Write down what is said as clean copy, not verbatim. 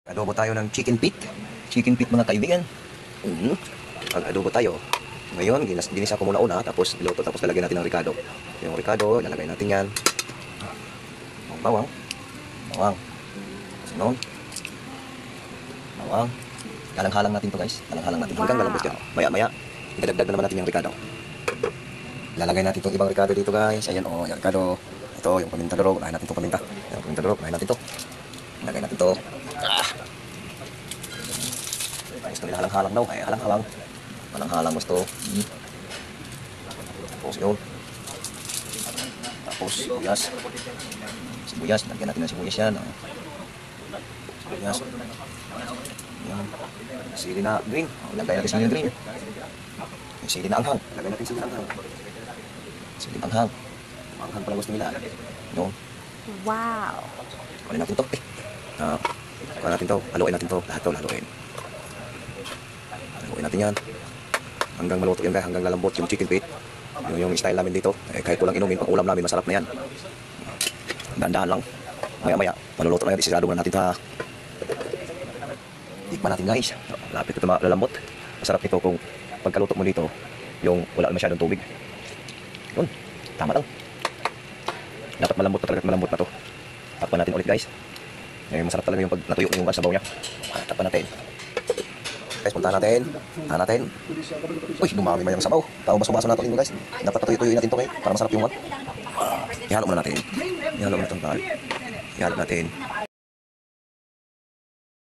Adobo tayo ng chicken feet. Chicken feet mga kaibigan. Pag-adobo tayo. Ngayon, ginisa ko muna una, tapos niluto, tapos lalagyan natin ng ricado. Yung ricado, lalagay natin yan. Bawang. Bawang. Sinon. Bawang. Halang-halang natin to guys. Halang-halang natin. Hanggang lalambot yan. Maya-maya, idadagdag na naman natin yung ricado. Lalagay natin itong ibang ricado dito guys. Ayan o, yung ricado. Ito, yung paminta durog. Unahin natin itong paminta. Yung paminta durog, unahin natin ito. Lagay natin ito. Gusto nila halang-halang daw. Ay, halang-halang. Halang-halang gusto. Tapos yun. Tapos sibuyas. Sibuyas. Lagyan natin ng sibuyas yan. Sibuyas. Yan. Sili na green. Lagay natin sili na green. Yung sili na anghang. Lagay natin sili na anghang. Sili na anghang. Anghang pala gusto nila. Yun. Wow. Kunin natin ito. Kunin natin ito. Haluin natin ito. Lahat ito haluin. Haluin natin yan. Hanggang maluto yan guys. Hanggang lalambot yung chicken feet. Yung style namin dito. Kahit walang inumin pang ulam namin, masarap na yan. Dahan-dahan lang. Maya-maya. Maluluto na yan. Isigurado na natin ito ha. Tikman natin guys. Lapit ito lalambot. Masarap ito kung pagkaluto mo dito, yung wala masyadong tubig. Yun. Tama lang. Dapat malambot pa talaga. Malambot na to. Takpan natin ulit guys. Masarap talaga yung pag natuyo yung sabaw niya. Takpan natin. Guys, punta natin. Tahan natin. Uy, dumami ba yung sabaw? Taubas-ubasan natin guys. Dapat patuyo-tuyuin natin ito para masarap yung one. Ihalo muna natin. Ihalo natin. Ihalo natin.